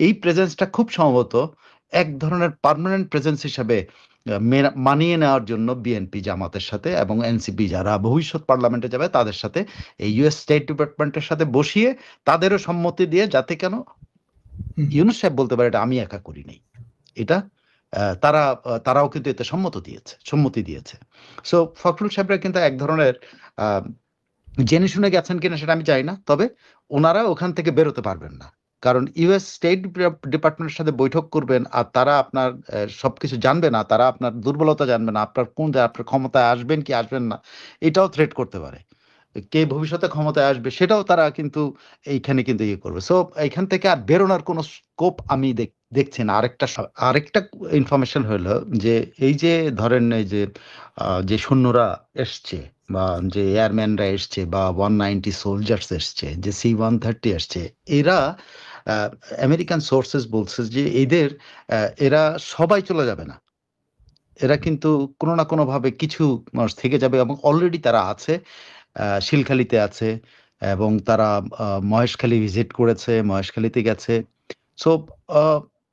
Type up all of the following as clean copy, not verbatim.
এই প্রেজেন্সটা খুব সম্ভবত এক ধরনের পার্মানেন্ট প্রেজেন্স হিসাবে মানিয়ে নেওয়ার জন্য বিএনপি জামাতের সাথে এবং এনসিপি যারা ভবিষ্যৎ পার্লামেন্টে যাবে তাদের সাথে এই ইউএস স্টেট ডিপার্টমেন্টের সাথে বসিয়ে তাদেরও সম্মতি দিয়ে, যাতে কেন ইউনূস সাহেব বলতে পারে এটা আমি একা করি নাই, এটা তারাও কিন্তু এতে সম্মতি দিয়েছে। সো ফখরুল সাহেবরা কিন্তু এক ধরনের জেনে শুনে গেছেন কিনা সেটা আমি জানি না, তবে ওনারা ওখান থেকে বেরোতে পারবেন না, কারণ ইউএস স্টেট ডিপার্টমেন্টের সাথে বৈঠক করবেন আর তারা আপনার সবকিছু জানবে না, তারা আপনার দুর্বলতা জানবে না, আপনার আপনার ক্ষমতায় আসবেন কি আসবেন না এটাও থ্রেট করতে পারে, কে ভবিষ্যতে ক্ষমতায় আসবে সেটাও তারা কিন্তু এইখানে কিন্তু ইয়ে করবে। সো এইখান থেকে আর বেরোনোর কোনো স্কোপ আমি দেখছি না। আরেকটা ইনফরমেশন হলো যে এই যে ধরেন এই যে সৈন্যরা এসছে বা যে এয়ারম্যানরা এসছে বা 190 সোলজার্স এসছে, যে C-130 এসছে, এরা আমেরিকান সোর্সেস বলছে যে এরা সবাই চলে যাবে না, এরা কিন্তু কোনো না কোনো ভাবে কিছু মানুষ থেকে যাবে এবং অলরেডি তারা আছে, শিলখালিতে আছে এবং তারা মহেশখালী ভিজিট করেছে, মহেশখালীতে গেছে। সো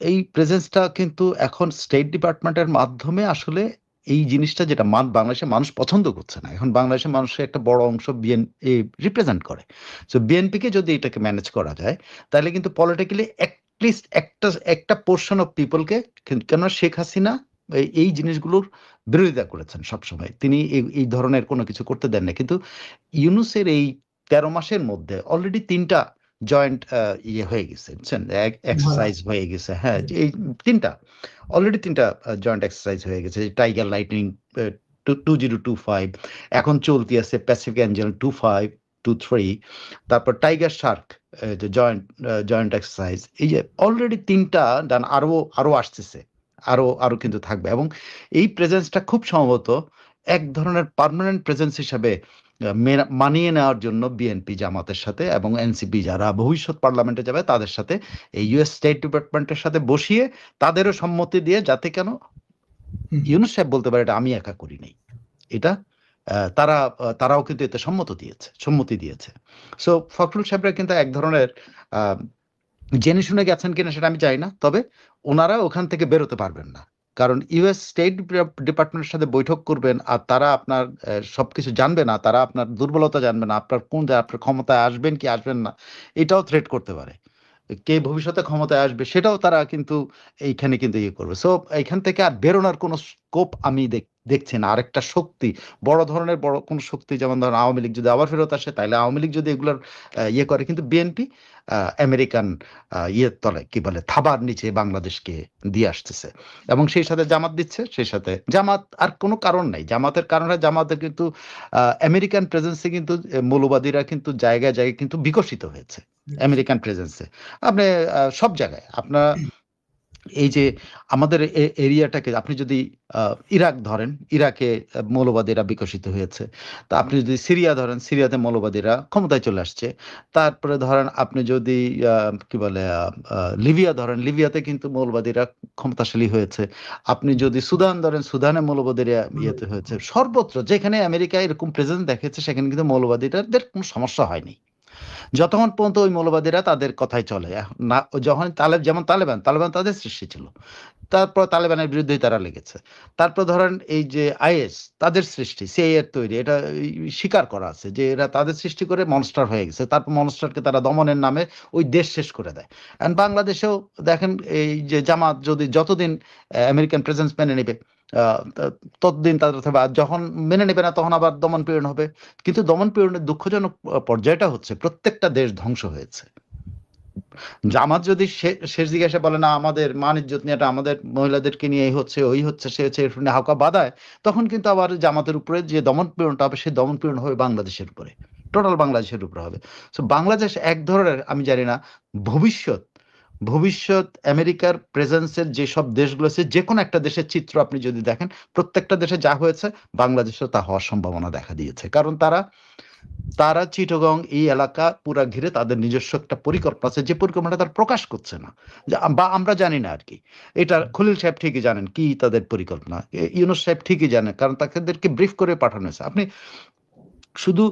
এই প্রেজেন্সটা কিন্তু এখন স্টেট ডিপার্টমেন্টের মাধ্যমে আসলে এই জিনিসটা যেটা বাংলাদেশের মানুষ পছন্দ করছে না, এখন বাংলাদেশের মানুষের একটা বড় অংশ রিপ্রেজেন্ট করে। সো বিএনপিকে যদি এটাকে ম্যানেজ করা যায় তাহলে কিন্তু পলিটিক্যালি অ্যাটলিস্ট একটা পোর্শন অফ পিপলকে, কেন শেখ হাসিনা এই জিনিসগুলোর বিরোধিতা করেছেন সবসময়, তিনি এই ধরনের কোনো কিছু করতে দেন না, কিন্তু ইউনূসের এই 13 মাসের মধ্যে অলরেডি 3টা জয়েন্ট ইয়ে হয়ে গেছে, বুঝছেন, এক্সারসাইজ হয়ে গেছে। হ্যাঁ, এই অলরেডি 3টা জয়েন্ট এক্সারসাইজ হয়ে গেছে। টাইগার লাইটনিং 2025, এখন চলতি আছে প্যাসিফিক অ্যাঞ্জেল 2523, তারপর টাইগার শার্ক যে জয়েন্ট এক্সারসাইজ, এই যে অলরেডি 3টা ডান, আরো আসতেছে, আরো কিন্তু থাকবে, এবং এই প্রেজেন্সটা খুব সম্ভবত এক ধরনের পার্মানেন্ট প্রেজেন্স হিসাবে মানিয়ে নেওয়ার জন্য বিএনপি জামাতের সাথে এবং এনসিপি যারা ভবিষ্যৎ পার্লামেন্টে যাবে তাদের সাথে এই ইউএস স্টেট ডিপার্টমেন্টের সাথে বসিয়ে তাদেরও সম্মতি দিয়ে, যাতে কেন ইউনূস সাহেব বলতে পারে এটা আমি একা করি নাই, এটা তারাও কিন্তু এতে সম্মতি দিয়েছে। সো ফখরুল সাহেবরা কিন্তু এক ধরনের জেনে শুনে গেছেন কিনা সেটা আমি জানি না, তবে ওনারা ওখান থেকে বেরোতে পারবেন না, কারণ ইউএস স্টেট ডিপার্টমেন্টের সাথে বৈঠক করবেন আর তারা আপনার সবকিছু জানবে না, তারা আপনার দুর্বলতা জানবে না, আপনার ক্ষমতায় আসবেন কি আসবেন না এটাও থ্রেট করতে পারে, কে ভবিষ্যতে ক্ষমতায় আসবে সেটাও তারা কিন্তু এইখানে কিন্তু ইয়ে করবে। সো এইখান থেকে আর বেরোনোর কোনো স্কোপ আমি দেখছি না। আরেকটা শক্তি, বড় ধরনের বড় কোন শক্তি, যেমন ধরেন আওয়ামী লীগ যদি আবার ফেরত আসে, তাহলে আওয়ামী লীগ যদি এগুলোর ইয়ে করে, কিন্তু বিএনপি আমেরিকান ইয়ের তলে কি বলে থাবার নিচে বাংলাদেশকে দিয়ে আসতেছে, এবং সেই সাথে জামাত দিচ্ছে, সেই সাথে জামাত আর কোনো কারণ নাই, জামাতের কারণে জামাতের কিন্তু আমেরিকান প্রেজেন্সে কিন্তু মৌলবাদীরা কিন্তু জায়গায় জায়গায় কিন্তু বিকশিত হয়েছে আমেরিকান প্রেজেন্সে। আপনি সব জায়গায় আপনার এই যে আমাদের এরিয়াটাকে আপনি যদি ইরাক ধরেন, ইরাকে মৌলবাদীরা বিকশিত হয়েছে, তা আপনি যদি সিরিয়া ধরেন, সিরিয়াতে মৌলবাদীরা ক্ষমতায় চলে আসছে, তারপরে ধরেন আপনি যদি কি বলে লিবিয়া ধরেন, লিবিয়াতে কিন্তু মৌলবাদীরা ক্ষমতাশালী হয়েছে, আপনি যদি সুদান ধরেন, সুদানে মৌলবাদীরা ইয়েতে হয়েছে, সর্বত্র যেখানে আমেরিকা এরকম প্রেজেন্স দেখেছে সেখানে কিন্তু মৌলবাদীদের কোনো সমস্যা হয়নি, যতক্ষণ পর্যন্ত ওই মৌলবাদীরা তাদের কথাই চলে। না, যখন যেমন তালেবান তাদের সৃষ্টি ছিল, তারপর তালেবানের বিরুদ্ধেই তারা লেগেছে, তারপর ধরেন এই যে আইএস তাদের সৃষ্টি, সিআইএ এর তৈরি, এটা স্বীকার করা আছে যে এরা তাদের সৃষ্টি করে মনস্টার হয়ে গেছে, তারপর মনস্টারকে তারা দমনের নামে ওই দেশ শেষ করে দেয়। এন্ড বাংলাদেশেও দেখেন এই যে জামাত যদি যতদিন আমেরিকান প্রেজেন্স মেনে নেবে ততদিন তাদের, যখন মেনে নেবে না তখন আবার দমন পীড়ন হবে। কিন্তু দমন পীড়নের দুঃখজনক পর্যায়টা হচ্ছে প্রত্যেকটা দেশ ধ্বংস হয়েছে। জামাত যদি শেষ দিকে এসে বলে না আমাদের মান ইজ্জত নিয়ে, এটা আমাদের মহিলাদেরকে নিয়ে এই হচ্ছে ওই হচ্ছে সে হচ্ছে, হাউকা বাঁধায়, তখন কিন্তু আবার জামাতের উপরে যে দমন পীড়নটা হবে সেই দমন পীড়ন হবে বাংলাদেশের উপরে, টোটাল বাংলাদেশের উপরে হবে। তো বাংলাদেশ এক ধরনের, আমি জানি না ভবিষ্যৎ আমেরিকার প্রেজেন্সের যেসব দেশগুলো আছে, যে কোনো একটা দেশের চিত্র আপনি যদি দেখেন, প্রত্যেকটা দেশে যা হয়েছে বাংলাদেশেও তা হওয়ার সম্ভাবনা দেখা দিয়েছে, কারণ তারা চিটাগং এই এলাকা পুরা ঘিরে তাদের নিজস্ব একটা পরিকল্পনা আছে, যে পরিকল্পনাটা তারা প্রকাশ করছে না, বা আমরা জানি না আর কি। এটা খলিল সাহেব ঠিকই জানেন কি তাদের পরিকল্পনা, ইউনূস সাহেব ঠিকই জানেন, কারণ তাদেরকে ব্রিফ করে পাঠানো হয়েছে। আপনি শুধু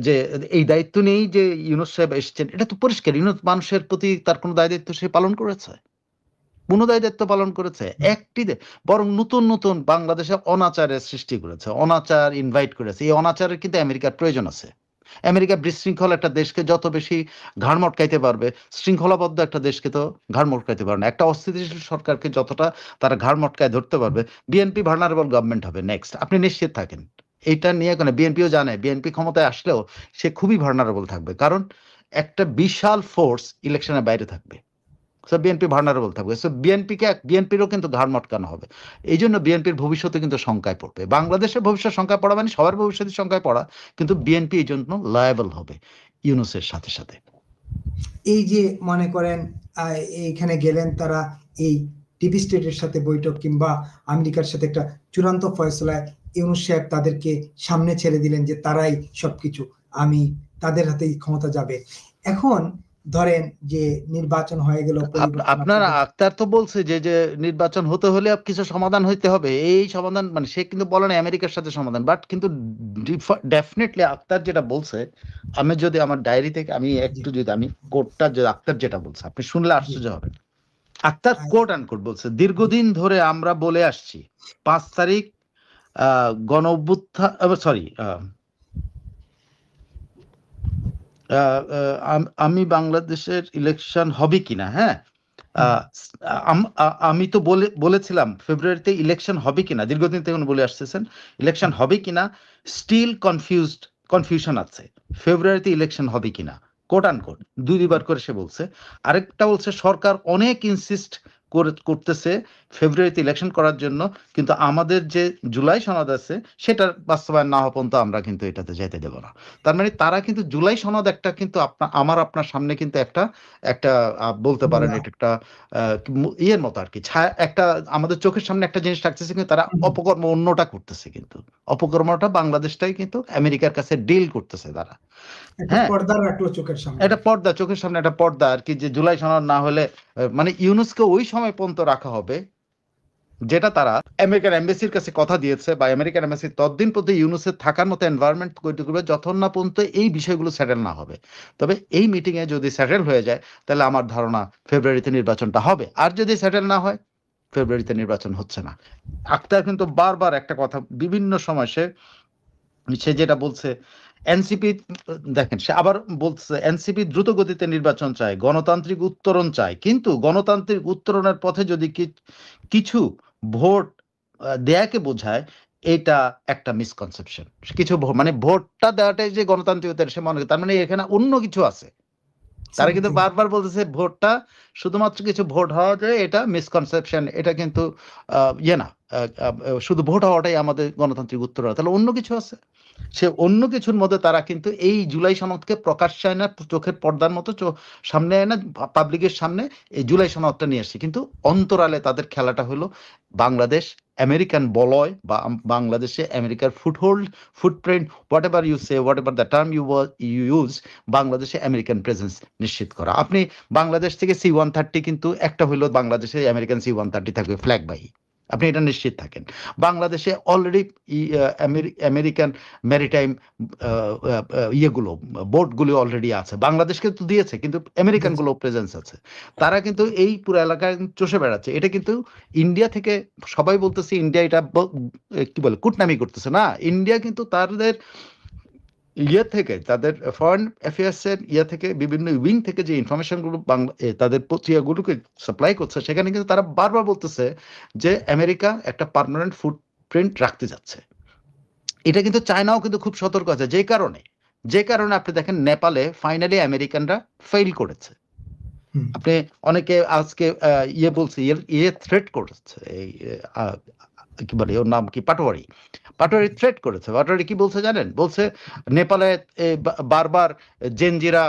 যে এই দায়িত্ব নিয়েই যে ইউনূস সাহেব এসেছেন, এটা তো পরিষ্কার। ইউনূস মানুষের প্রতি তার কোনো দায়-দায়িত্ব সে পালন করেছে? কোনো দায়-দায়িত্ব পালন করেছে? হুম। একটি বরং নতুন, নতুন বাংলাদেশে অনাচারের সৃষ্টি করেছে। অনাচার ইনভাইট করেছে। এই অনাচারের কিন্তু আমেরিকার প্রয়োজন আছে। আমেরিকা বিশৃঙ্খল একটা দেশকে যত বেশি ঘাড় মটকাইতে পারবে, শৃঙ্খলাবদ্ধ একটা দেশকে তো ঘাড় মটকাইতে পারবে না। একটা অস্থিতিশীল সরকারকে যতটা তারা ঘাড় মটকায় ধরতে পারবে, বিএনপি ভালনারেবল গভর্নমেন্ট হবে নেক্সট। আপনি নিশ্চিত থাকেন। এইটা নিয়ে কোনো বিএনপিও জানে, বিএনপি ক্ষমতায় আসলেও সে খুবই ভালনারেবল থাকবে। কারণ একটা বিশাল ফোর্স ইলেকশনের বাইরে থাকবে। সো বিএনপি ভালনারেবল থাকবে। সো বিএনপিরও কিন্তু ঘাড় মটকানো হবে। এই জন্য বিএনপির ভবিষ্যতে কিন্তু শঙ্কায় পড়বে। বাংলাদেশের ভবিষ্যৎ শঙ্কায় পড়া মানে সবার ভবিষ্যৎ শঙ্কায় পড়া, কিন্তু বিএনপি এই জন্য লায়াবল হবে ইউনূসের সাথে সাথে। এই যে মনে করেন এইখানে গেলেন তারা, এই ডিপ স্টেটের সাথে বৈঠক কিংবা আমেরিকার সাথে একটা চূড়ান্ত ফয়সলায় ইউনূস সাহেব তাদেরকে সামনে ছেড়ে দিলেন যে তারাই সবকিছু, আমি তাদের হাতেই ক্ষমতা যাবে। এখন ধরেন যে নির্বাচন হয়ে গেল, আপনার আক্তার তো বলছে যে নির্বাচন হতে হলে কিছু সমাধান হইতে হবে। এই সমাধান মানে সে কিন্তু বলে না আমেরিকার সাথে সমাধান, বাট কিন্তু ডেফিনেটলি আক্তার যেটা বলছে, আমি যদি আমার ডায়েরি থেকে আমি একটু যদি আমি কোটটা যে আক্তার যেটা বলছে আপনি শুনলে আশ্চর্য হবেন। আক্তার কোট আনকোট বলছে, দীর্ঘদিন ধরে আমরা বলে আসছি 5 তারিখ গণ অভ্যুত্থান, সরি, আমি বাংলাদেশের ইলেকশন হবে কিনা, হ্যাঁ, আমি তো বলেছিলাম ফেব্রুয়ারিতে ইলেকশন হবে কিনা, দীর্ঘদিন থেকে বলে আসতেছেন ইলেকশন হবে কিনা, স্টিল কনফিউশন আছে ফেব্রুয়ারিতে ইলেকশন হবে কিনা, কোট আনকোট দুইবার করে সে বলছে। আরেকটা বলছে সরকার অনেক ইনসিস্ট করতেছে ফেব্রুয়ারিতে ইলেকশন করার জন্য, কিন্তু আমাদের যে জুলাই সনদ আছে সেটার বাস্তবায়ন না হওয়া পর্যন্ত আমরা কিন্তু এটাতে যেতে দেব না। তার মানে তারা কিন্তু জুলাই সনদ একটা কিন্তু আপনার সামনে কিন্তু একটা একটা বলতে পারেন এটা একটা ইয়ের মতো আর কি, ছায়া, একটা আমাদের চোখের সামনে একটা জিনিস রাখতেছে, কিন্তু তারা অপকর্ম অন্যটা করতেছে। কিন্তু অপকর্মটা বাংলাদেশটাই কিন্তু আমেরিকার কাছে ডিল করতেছে তারা। হ্যাঁ, পর্দা রাখলো চোখের সামনে, এটা পর্দা, চোখের সামনে একটা পর্দা আর কি, যে জুলাই সনদ না হলে মানে ইউনুসকে ওই সময় পর্যন্ত রাখা হবে যেটা তারা আমেরিকান এমবাসির কাছে কথা দিয়েছে, বা আমেরিকান এমবাসি ততদিন পর্যন্ত ইউনুসের থাকার মতো এনভায়রনমেন্ট তৈরি করবে যতক্ষণ না পর্যন্ত এই বিষয়গুলো সেটেল না হবে। তবে এই মিটিং এ যদি সেটেল হয়ে যায় তাহলে আমার ধারণা ফেব্রুয়ারিতে নির্বাচনটা হবে, আর যদি সেটেল না হয় ফেব্রুয়ারিতে নির্বাচন হচ্ছে না। আক্তার কিন্তু বারবার একটা কথা বিভিন্ন সময় সে যেটা বলছে, এনসিপি, দেখেন সে আবার বলছে এনসিপি দ্রুত গতিতে নির্বাচন চায়, গণতান্ত্রিক উত্তরণ চায়, কিন্তু গণতান্ত্রিক উত্তরণের পথে যদি কিছু ভোট দেয়াকে বোঝায়, এটা একটা মিসকনসেপশন। কিছু মানে ভোটটা দেওয়াটাই যে গণতান্ত্রিক সে মনে করে, তার মানে এখানে অন্য কিছু আছে। তারা কিন্তু বারবার বলতেছে ভোটটা শুধুমাত্র কিছু ভোট হওয়া যায়, এটা মিসকনসেপশন, এটা কিন্তু ইয়ে না, শুধু ভোট হওয়াটাই আমাদের গণতান্ত্রিক উত্তর, তাহলে অন্য কিছু আছে। সে অন্য কিছুর মধ্যে তারা কিন্তু এই জুলাই সনদকে প্রকাশ্যে আয় না, চোখের পর্দার মতো সামনে আয় না, পাবলিকের সামনে এই জুলাই সনদটা নিয়ে আসছে, কিন্তু অন্তরালে তাদের খেলাটা হলো বাংলাদেশ আমেরিকান বলয়, বা বাংলাদেশে আমেরিকার foothold, footprint, whatever you say, whatever the term you use, বাংলাদেশে আমেরিকান প্রেজেন্স নিশ্চিত করা। আপনি বাংলাদেশ থেকে C-130 কিন্তু একটা হইলো বাংলাদেশে আমেরিকান C-130 থাকবে ফ্ল্যাগবাহী, আপনি এটা নিশ্চিত থাকেন। বাংলাদেশে অলরেডি আমেরিকান ম্যারিটাইম ইয়েগুলো, বোটগুলো অলরেডি আছে, বাংলাদেশকে তো দিয়েছে, কিন্তু আমেরিকান গুলো প্রেজেন্স আছে। তারা কিন্তু এই পুরো এলাকায় চষে বেড়াচ্ছে। এটা কিন্তু ইন্ডিয়া থেকে সবাই বলতেছে ইন্ডিয়া এটা কি বলে কুটনামি করতেছে না, ইন্ডিয়া কিন্তু তাদের ইয়ে থেকে, তাদের ফরেন অ্যাফেয়ার্স এর ইয়ে থেকে, বিভিন্ন উইং থেকে যে ইনফরমেশন গুলো তাদের পত্রিকাগুলোকে সাপ্লাই করছে, সেখানে কিন্তু তারা বারবার বলতেছে যে আমেরিকা একটা পার্মানেন্ট ফুটপ্রিন্ট রাখতে যাচ্ছে। এটা কিন্তু চায়নাও কিন্তু খুব সতর্ক আছে, যে কারণে আপনি দেখেন নেপালে ফাইনালি আমেরিকানরা ফেইল করেছে। আপনি অনেকে আজকে ইয়ে বলছে, ইয়ে থ্রেট করেছে, এই কি বলে ওর নাম কি, পাটোয়ারি থ্রেট করেছে। পাটোয়ারি কি বলছে জানেন? বলছে নেপালে বারবার জেনজিরা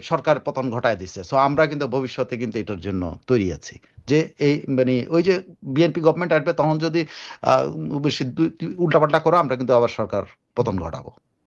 সরকার পতন ঘটায় দিচ্ছে, সো আমরা কিন্তু ভবিষ্যতে কিন্তু এটার জন্য তৈরি আছি, যে এই মানে ওই যে বিএনপি গভর্নমেন্ট আসবে তখন যদি বেশি উল্টাপাল্টা করো আমরা কিন্তু আবার সরকার পতন ঘটাবো।